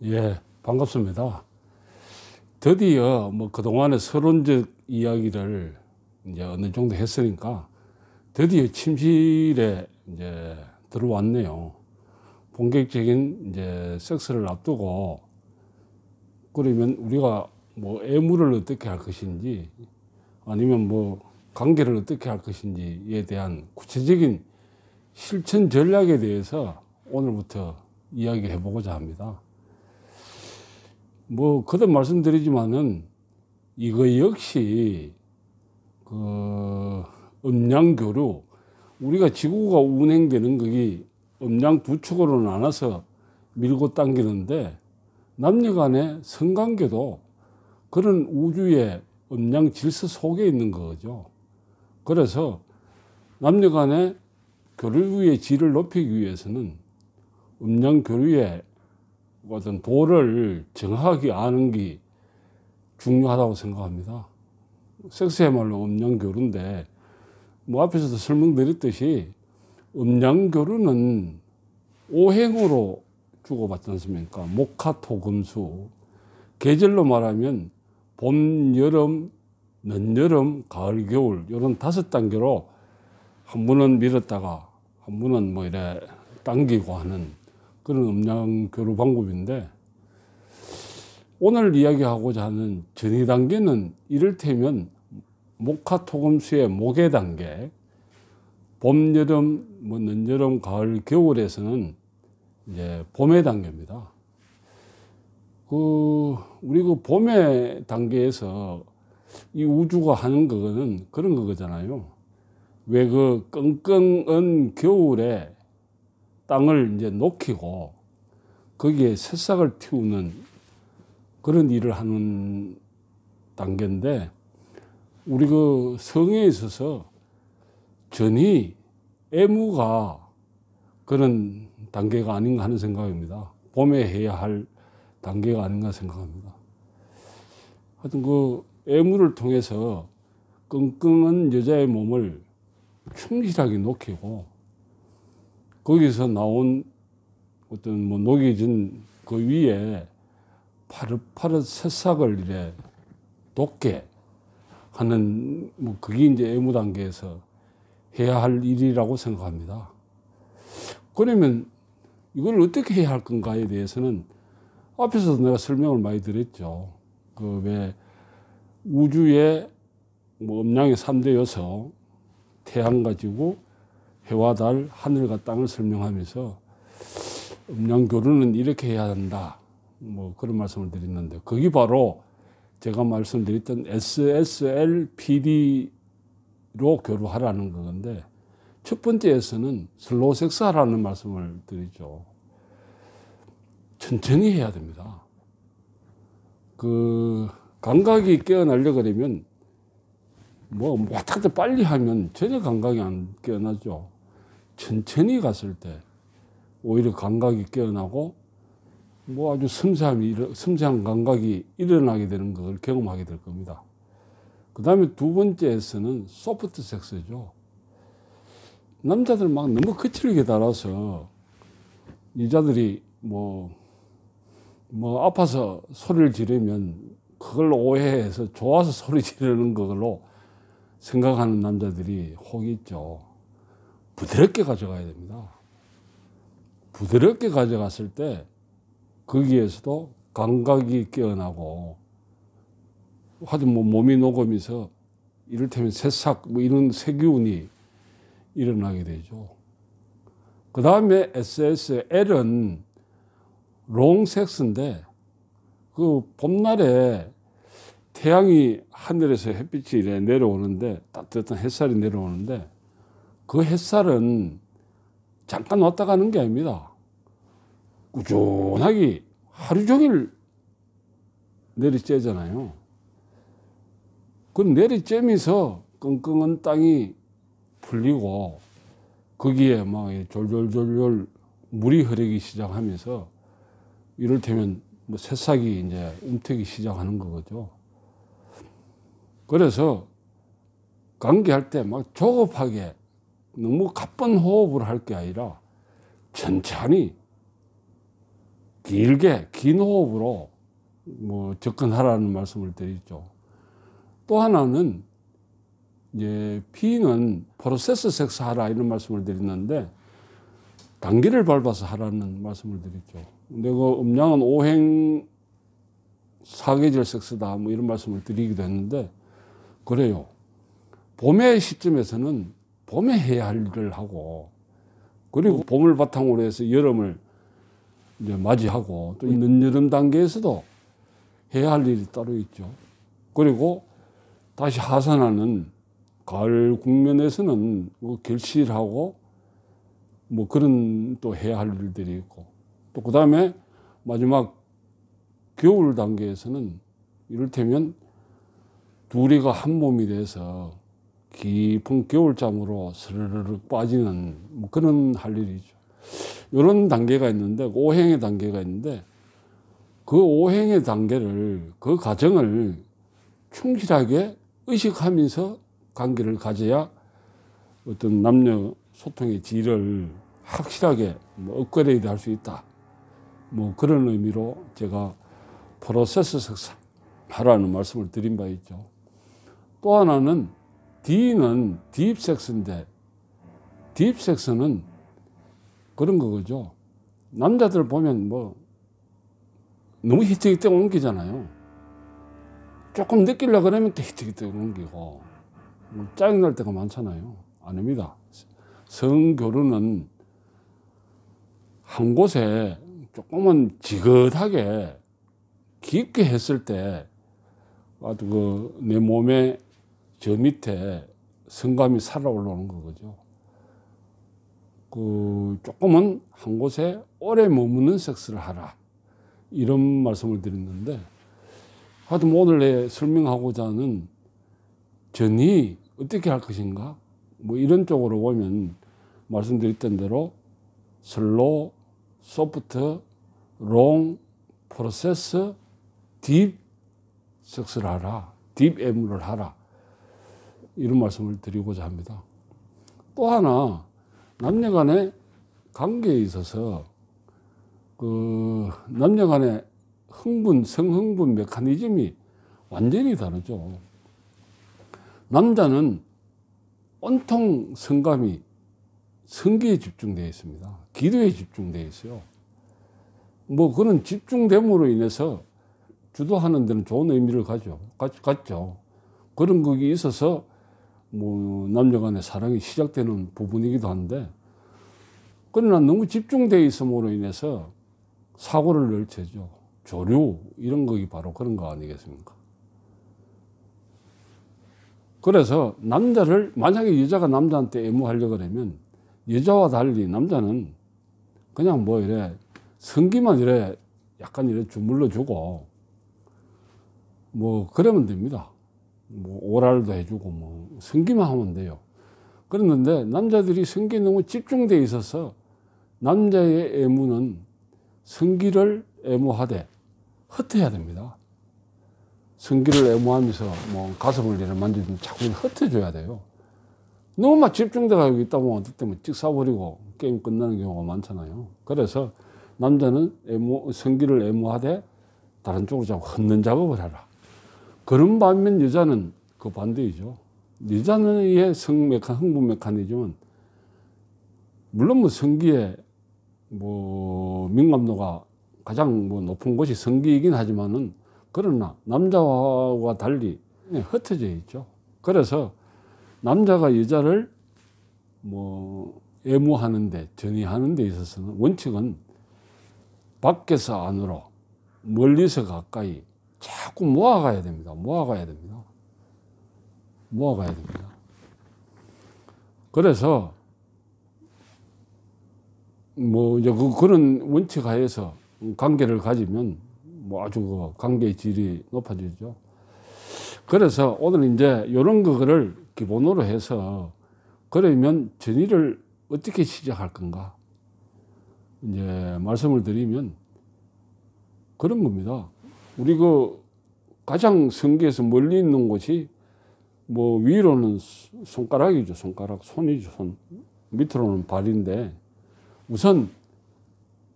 예, 반갑습니다. 드디어 뭐 그동안의 서론적 이야기를 이제 어느 정도 했으니까 드디어 침실에 이제 들어왔네요. 본격적인 이제 섹스를 앞두고 그러면 우리가 뭐 애무를 어떻게 할 것인지 아니면 뭐 관계를 어떻게 할 것인지에 대한 구체적인 실천 전략에 대해서 오늘부터 이야기해 보고자 합니다. 뭐 거듭 말씀드리지만은 이거 역시 그 음양교류, 우리가 지구가 운행되는 거기 음양 두 축으로 나눠서 밀고 당기는데 남녀 간의 성관계도 그런 우주의 음양 질서 속에 있는 거죠. 그래서 남녀 간의 교류의 질을 높이기 위해서는 음양 교류의 어떤 도를 정확하게 아는 게 중요하다고 생각합니다. 섹스야말로 음양교류인데 뭐 앞에서도 설명드렸듯이 음양교류는 오행으로 주고받지 않습니까? 목화토금수, 계절로 말하면 봄, 여름, 늦여름, 가을, 겨울 이런 5단계로 한 분은 밀었다가 한 분은 뭐 이래 당기고 하는 그런 음양교류 방법인데, 오늘 이야기하고자 하는 전이 단계는 이를테면 목화토금수의 목의 단계, 봄, 여름, 뭐 늦여름, 가을, 겨울에서는 이제 봄의 단계입니다. 우리 봄의 단계에서 이 우주가 하는 거는 그런 거잖아요. 왜 끙끙한 겨울에 땅을 이제 녹이고 거기에 새싹을 틔우는 그런 일을 하는 단계인데, 우리 성에 있어서 전이 애무가 그런 단계가 아닌가 하는 생각입니다. 봄에 해야 할 단계가 아닌가 생각합니다. 하여튼 애무를 통해서 끙끙한 여자의 몸을 충실하게 녹이고 거기서 나온 어떤 뭐 녹여진 그 위에 파릇파릇 새싹을 이래 돋게 하는 뭐 그게 이제 애무 단계에서 해야 할 일이라고 생각합니다. 그러면 이걸 어떻게 해야 할 건가에 대해서는 앞에서도 내가 설명을 많이 드렸죠. 왜 우주의 뭐 음양의 3대 요소, 태양 가지고 해와 달, 하늘과 땅을 설명하면서 음양교류는 이렇게 해야 한다, 뭐 그런 말씀을 드렸는데, 그게 바로 제가 말씀드렸던 SSLPD로 교류하라는 건데, 첫 번째에서는 슬로우 섹스 하라는 말씀을 드리죠. 천천히 해야 됩니다. 감각이 깨어나려고 그러면 뭐 왔다 갔다 빨리 하면 전혀 감각이 안 깨어나죠. 천천히 갔을 때 오히려 감각이 깨어나고 뭐 아주 섬세한 감각이 일어나게 되는 걸 경험하게 될 겁니다. 그 다음에 두 번째에서는 소프트 섹스죠. 남자들 막 너무 거칠게 달아서 여자들이 뭐 아파서 소리를 지르면 그걸 오해해서 좋아서 소리 지르는 걸로 생각하는 남자들이 혹 있죠. 부드럽게 가져가야 됩니다. 부드럽게 가져갔을 때 거기에서도 감각이 깨어나고, 하여튼 뭐 몸이 녹으면서 이를테면 새싹 뭐 이런 세균이 일어나게 되죠. 그 다음에 SSL은 롱섹스인데, 봄날에 태양이 하늘에서 햇빛이 내려오는데, 따뜻한 햇살이 내려오는데, 그 햇살은 잠깐 왔다 가는 게 아닙니다. 꾸준하게 하루 종일 내리쬐잖아요. 그 내리쬐면서 끙끙한 땅이 풀리고 거기에 막 졸졸졸졸 물이 흐르기 시작하면서 이를테면 뭐 새싹이 이제 움트기 시작하는 거죠. 그래서 관계할 때 막 조급하게 너무 가쁜 호흡을 할 게 아니라 천천히 길게 긴 호흡으로 뭐 접근하라는 말씀을 드리죠. 또 하나는 이제 P는 프로세스 섹스 하라 이런 말씀을 드렸는데 단계를 밟아서 하라는 말씀을 드렸죠. 근데 그 음양은 5행 4계절 섹스다 뭐 이런 말씀을 드리기도 했는데 그래요. 봄의 시점에서는 봄에 해야 할 일을 하고 그리고 봄을 바탕으로 해서 여름을 이제 맞이하고 또 늦여름 단계에서도 해야 할 일이 따로 있죠. 그리고 다시 하산하는 가을 국면에서는 뭐 결실하고 뭐 그런 또 해야 할 일들이 있고 또 그 다음에 마지막 겨울 단계에서는 이를테면 둘이가 한 몸이 돼서 깊은 겨울잠으로 스르르륵 빠지는 뭐 그런 할 일이죠. 이런 단계가 있는데 오행의 단계가 있는데 그 오행의 단계를 그 과정을 충실하게 의식하면서 관계를 가져야 어떤 남녀 소통의 질을 확실하게 뭐 업그레이드 할 수 있다. 뭐 그런 의미로 제가 프로세스 섹스 하라는 말씀을 드린 바 있죠. 또 하나는 D는 딥 섹스인데 딥 섹스는 그런 거죠. 남자들 보면 뭐 너무 히트히트 옮기잖아요. 조금 느끼려고 그러면 또 히트히트 옮기고 뭐 짜증날 때가 많잖아요. 아닙니다. 성교류는 한 곳에 조금은 지긋하게 깊게 했을 때 아주 그 내 몸의 저 밑에 성감이 살아 올라오는 거죠. 그 조금은 한 곳에 오래 머무는 섹스를 하라. 이런 말씀을 드렸는데 하여튼 오늘 내 설명하고자 하는 전이 어떻게 할 것인가 뭐 이런 쪽으로 보면 말씀드렸던 대로 슬로우, 소프트, 롱, 프로세스, 딥 섹스를 하라. 딥 애무를 하라. 이런 말씀을 드리고자 합니다. 또 하나 남녀 간의 관계에 있어서 그 남녀 간의 흥분, 성흥분 메커니즘이 완전히 다르죠. 남자는 온통 성감이 성기에 집중되어 있습니다. 기도에 집중되어 있어요. 뭐 그런 집중됨으로 인해서 주도하는 데는 좋은 의미를 갖죠. 그런 것이 있어서 뭐 남녀 간의 사랑이 시작되는 부분이기도 한데 그러나 너무 집중되어 있음으로 인해서 사고를 낼테죠. 조류 이런 것이 바로 그런 거 아니겠습니까? 그래서 남자를 만약에 여자가 남자한테 애무하려고 그러면 여자와 달리 남자는 그냥 뭐 이래 성기만 이래 약간 이래 주물러 주고 뭐 그러면 됩니다. 뭐 오랄도 해주고 뭐 성기만 하면 돼요. 그랬는데 남자들이 성기에 너무 집중되어 있어서 남자의 애무는 성기를 애무하되 흩어야 됩니다. 성기를 애무하면서 뭐 가슴을 이렇게 만지면 자꾸 흩어줘야 돼요. 너무 막 집중돼가지고 있다 보면 어떨 때면 찍 쏴버리고 게임 끝나는 경우가 많잖아요. 그래서 남자는 성기를 애무하되 다른 쪽으로 자꾸 흩는 작업을 하라. 그런 반면 여자는 그 반대이죠. 여자의 흥분 메커니즘은 물론 뭐 성기의 뭐 민감도가 가장 뭐 높은 곳이 성기이긴 하지만은 그러나 남자와 달리 흩어져 있죠. 그래서 남자가 여자를 뭐 애무하는데 전이하는 데 있어서는 원칙은 밖에서 안으로 멀리서 가까이 자꾸 모아가야 됩니다. 모아가야 됩니다. 모아가야 됩니다. 그래서 뭐 이제 그런 원칙 하에서 관계를 가지면 뭐 아주 그 관계의 질이 높아지죠. 그래서 오늘 이제 이런 거를 기본으로 해서 그러면 전의를 어떻게 시작할 건가 이제 말씀을 드리면 그런 겁니다. 우리 그 가장 성기에서 멀리 있는 곳이 뭐 위로는 손가락이죠. 손가락, 손이죠. 손. 밑으로는 발인데 우선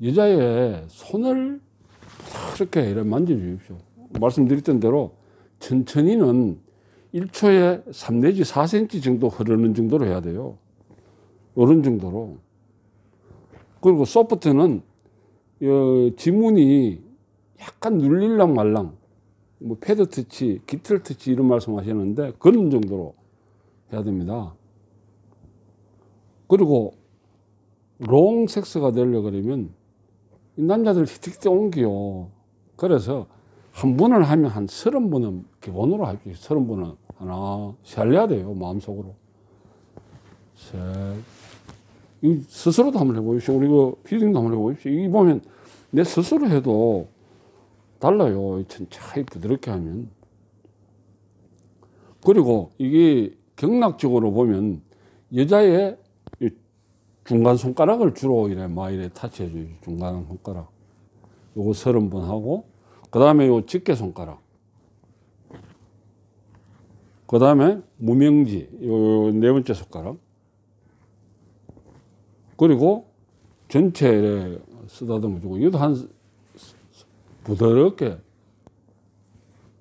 여자의 손을 이렇게 만져주십시오. 말씀드렸던 대로 천천히는 1초에 3 내지 4cm 정도 흐르는 정도로 해야 돼요. 이런 정도로. 그리고 소프트는 지문이 약간 눌릴랑 말랑, 뭐 패드 터치, 깃털 터치 이런 말씀 하시는데 그런 정도로 해야 됩니다. 그리고 롱 섹스가 되려 그러면 이 남자들 히트히트 옮겨요. 그래서 한 번을 하면 한 30번은 기본으로 하십시오. 30번은 하나 살려야 돼요. 마음속으로. 셋. 이 스스로도 한번 해보십시오. 우리 그 피디님도 한번 해보십시오. 이 보면 내 스스로 해도 달라요. 천천히 부드럽게 하면. 그리고 이게 경락적으로 보면 여자의 중간 손가락을 주로 이래 타치해 줘요. 중간 손가락. 요거 30번 하고, 그 다음에 요 집게 손가락. 그 다음에 무명지, 요 네 번째 손가락. 그리고 전체에 쓰다듬어 주고, 이것도 한 부드럽게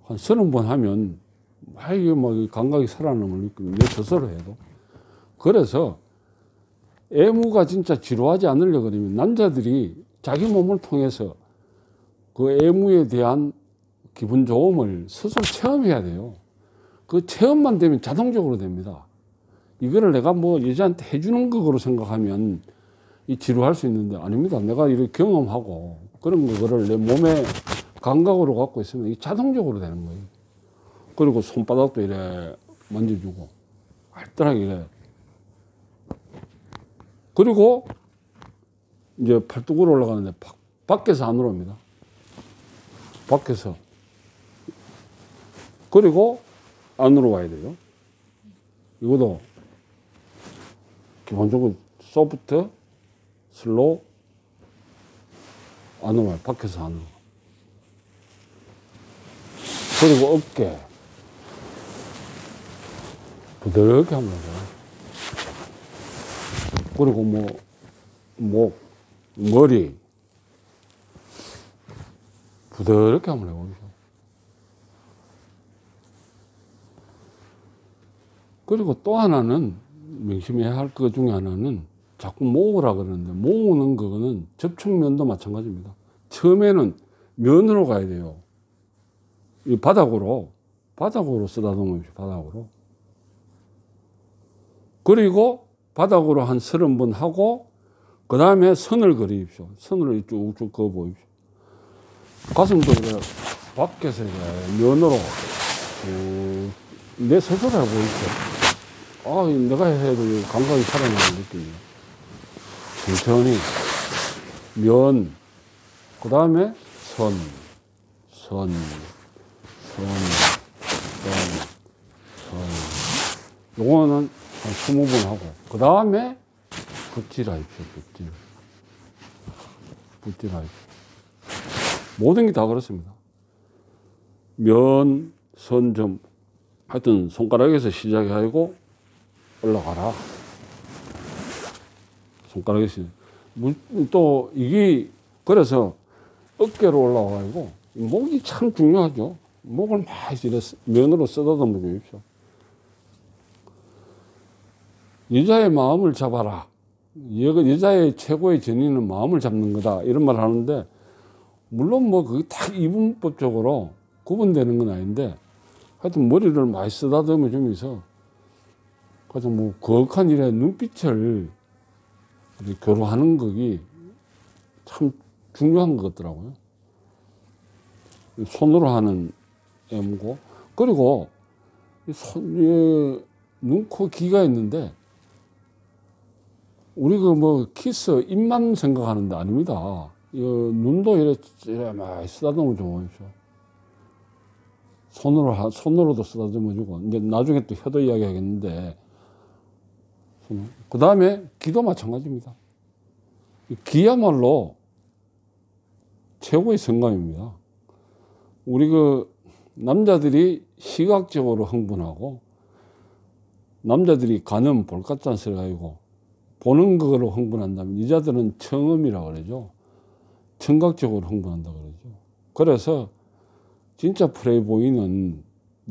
한 30번 하면, 이게 막 감각이 살아남을 느낌이 내 스스로 해도. 그래서 애무가 진짜 지루하지 않으려 그러면 남자들이 자기 몸을 통해서 그 애무에 대한 기분 좋음을 스스로 체험해야 돼요. 그 체험만 되면 자동적으로 됩니다. 이거를 내가 뭐 여자한테 해주는 거로 생각하면 이 지루할 수 있는데 아닙니다. 내가 이렇게 경험하고 그런 거를 내 몸의 감각으로 갖고 있으면 이 자동적으로 되는 거예요. 그리고 손바닥도 이래 만져주고 알뜰하게 이래. 그리고 이제 팔뚝으로 올라가는데 밖에서 안으로 옵니다. 밖에서. 그리고 안으로 와야 돼요. 이것도 기본적으로 소프트, 슬로우, 안으로 와요. 밖에서 안으로. 그리고 어깨. 부드럽게 하면 돼요. 그리고 목, 머리. 부드럽게 한번 해보죠. 그리고 또 하나는 명심해야 할 것 중에 하나는 자꾸 모으라 그러는데 모으는 거는 접촉면도 마찬가지입니다. 처음에는 면으로 가야 돼요. 이 바닥으로 쓰다듬으십시오. 바닥으로. 그리고 바닥으로 한 30번 하고 그 다음에 선을 그리십시오. 선을 쭉쭉 그어 보십시오. 가슴도 이래 밖에서 이래 면으로 내 스스로 해보십시오. 내가 해도 감각이 살아나는 느낌이에요. 천천히 면, 그 다음에 선. 요거는 한 20번 하고, 그 다음에 붓질하십시오. 붓질하십시오. 모든 게 다 그렇습니다. 면, 선, 점, 하여튼 손가락에서 시작하고 올라가라. 손가락에서. 또 이게 그래서 어깨로 올라와가지고 목이 참 중요하죠. 목을 막 면으로 쓰다듬어 주십시오. 여자의 마음을 잡아라. 여자의 최고의 전의는 마음을 잡는 거다. 이런 말 하는데, 물론 뭐 그게 딱 이분법적으로 구분되는 건 아닌데, 하여튼 머리를 많이 쓰다듬어 주면서, 그래서 뭐 거역한 일에 눈빛을 교류하는 것이 참 중요한 것 같더라고요. 손으로 하는 애무고, 그리고 눈, 코, 귀가 있는데, 우리 뭐 키스, 입만 생각하는데 아닙니다. 눈도 이래 많이 쓰다듬어 줘보십시오. 손으로도 쓰다듬어 주고, 이제 나중에 또 혀도 이야기 하겠는데, 그 다음에 귀도 마찬가지입니다. 귀야말로 최고의 성감입니다. 우리 남자들이 시각적으로 흥분하고, 남자들이 가는 볼까짠 소리가 아니고, 보는 거로 흥분한다면 여자들은 청음이라고 그러죠. 청각적으로 흥분한다 그러죠. 그래서 진짜 플레이보이는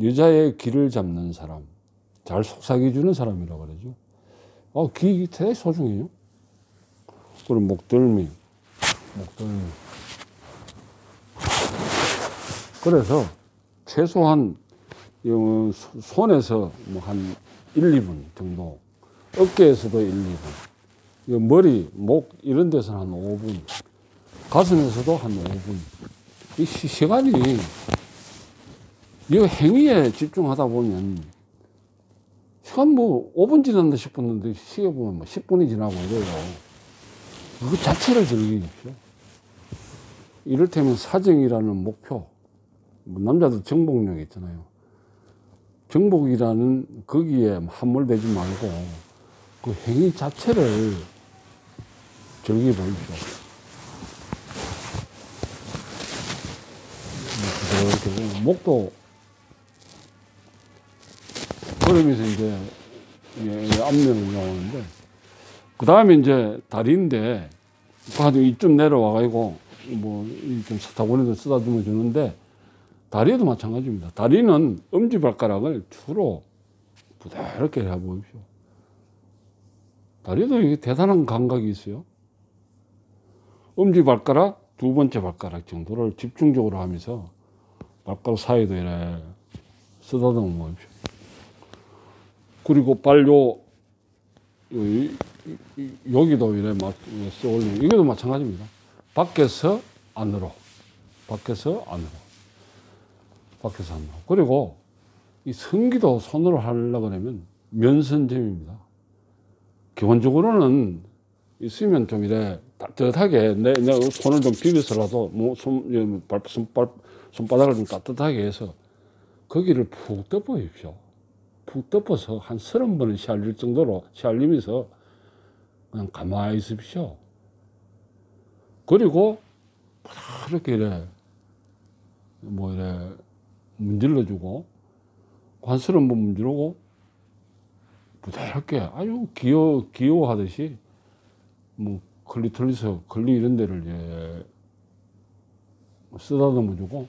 여자의 귀를 잡는 사람, 잘 속삭여주는 사람이라고 그러죠. 귀 되게 소중해요. 그리고 목덜미. 그래서 최소한 손에서 뭐 한 1, 2분 정도, 어깨에서도 1, 2분, 머리, 목 이런 데서는 한 5분, 가슴에서도 한 5분. 이 시간이 이 행위에 집중하다 보면 시간 뭐 5분 지났나 싶었는데 시계 보면 뭐 10분이 지나고 이래요. 그 자체를 즐기십시오. 이를테면 사정이라는 목표, 뭐 남자들 정복력 있잖아요. 정복이라는 거기에 함몰되지 말고 그 행위 자체를 즐겨보십시오. 이렇게 목도 그러면서 이제 앞면을 나오는데, 그 다음에 이제 다리인데 이쯤 내려와가지고 좀 사타구니도 쓰다듬어 주는데, 다리에도 마찬가지입니다. 다리는 엄지발가락을 주로 부드럽게 해보십시오. 다리도 이게 대단한 감각이 있어요. 엄지발가락, 두 번째 발가락 정도를 집중적으로 하면서 발가락 사이도 이래 쓰다듬어 보십시오. 그리고 여기도 이래 막 쏘올리고, 이것도 마찬가지입니다. 밖에서 안으로. 그리고 이 성기도 손으로 하려고 하면 면선점입니다. 기본적으로는 있으면 좀 이래 따뜻하게 내 손을 좀 비벼서라도 손바닥을 좀 따뜻하게 해서 거기를 푹 덮어십시오. 푹 덮어서 한 30번은 시알릴 정도로 시알리면서 그냥 가만히 있으십시오. 그리고 이렇게 이래 문질러주고, 한 30번 문지르고, 부드럽게 아주 귀여워하듯이 클리토리스, 걸리 이런 데를 쓰다듬어주고,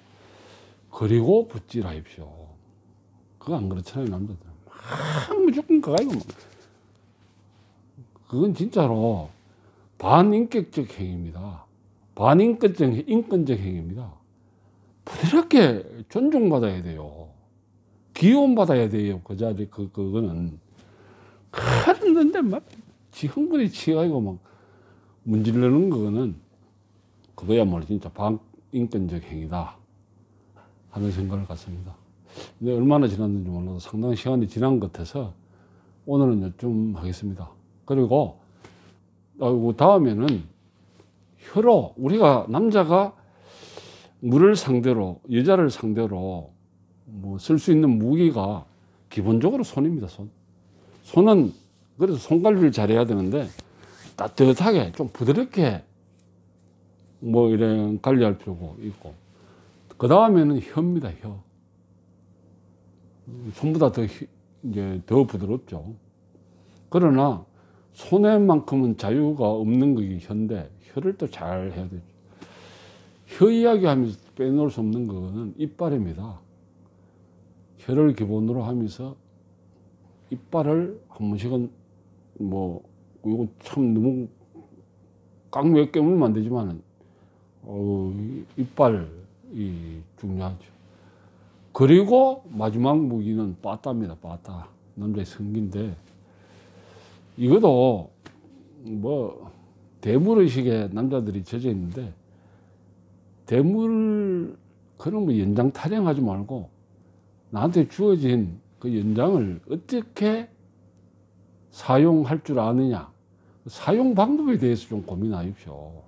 그리고 붓질하십시오. 그거 안 그렇잖아요, 남자들. 무조건 그거 아니고. 그건 진짜로 반인격적 행위입니다. 인권적 행위입니다. 부드럽게 존중받아야 돼요. 귀여움받아야 돼요. 그 자리, 그거는. 그런데 흥분이 취해가지고 문지르는 거는, 그거야말로 진짜 반인권적 행위다 하는 생각을 갖습니다. 근데 얼마나 지났는지 몰라도 상당히 시간이 지난 것 같아서 오늘은 요쯤 하겠습니다. 그리고 다음에는 혀로, 우리가 남자가 여자를 상대로 쓸 수 있는 무기가 기본적으로 손입니다. 손은 그래서 손 관리를 잘해야 되는데, 따뜻하게 좀 부드럽게 이런 관리할 필요가 있고, 그 다음에는 혀입니다. 혀. 손보다 더 부드럽죠. 그러나 손에만큼은 자유가 없는 것이 혀인데, 혀를 또 잘 해야 되죠. 혀 이야기 하면서 빼놓을 수 없는 거는 이빨입니다. 혀를 기본으로 하면서 이빨을 한 번씩은 이거 참 너무 깡몇 깨물면 안 되지만은 이빨이 중요하죠. 그리고 마지막 무기는 빠따입니다. 빠따. 남자의 성기인데, 이것도 대물의식에 남자들이 젖어 있는데, 그런 연장 타령하지 말고 나한테 주어진 그 연장을 어떻게 사용할 줄 아느냐, 사용 방법에 대해서 좀 고민하십시오.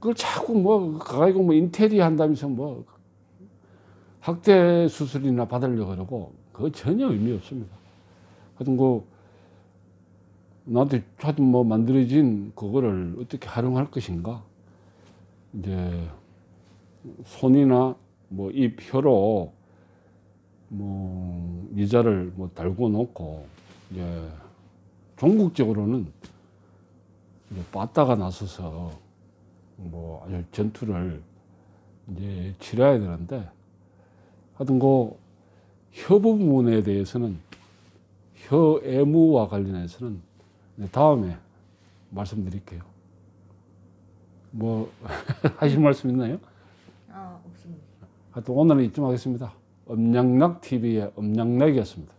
그걸 자꾸 가가지고 인테리어 한다면서 학대 수술이나 받으려고 그러고, 그거 전혀 의미 없습니다. 하여튼 나한테 만들어진 그거를 어떻게 활용할 것인가, 이제 손이나 입, 혀로 여자를 달고 놓고, 이제 종국적으로는 빠따가 나서서 뭐 아주 전투를 이제 치러야 되는데, 하여튼 그 혀 부분에 대해서는, 혀 애무와 관련해서는 다음에 말씀드릴게요. 뭐 하실 말씀 있나요? 없습니다. 하여튼 오늘은 이쯤 하겠습니다. 음양락 TV의 음양락이었습니다.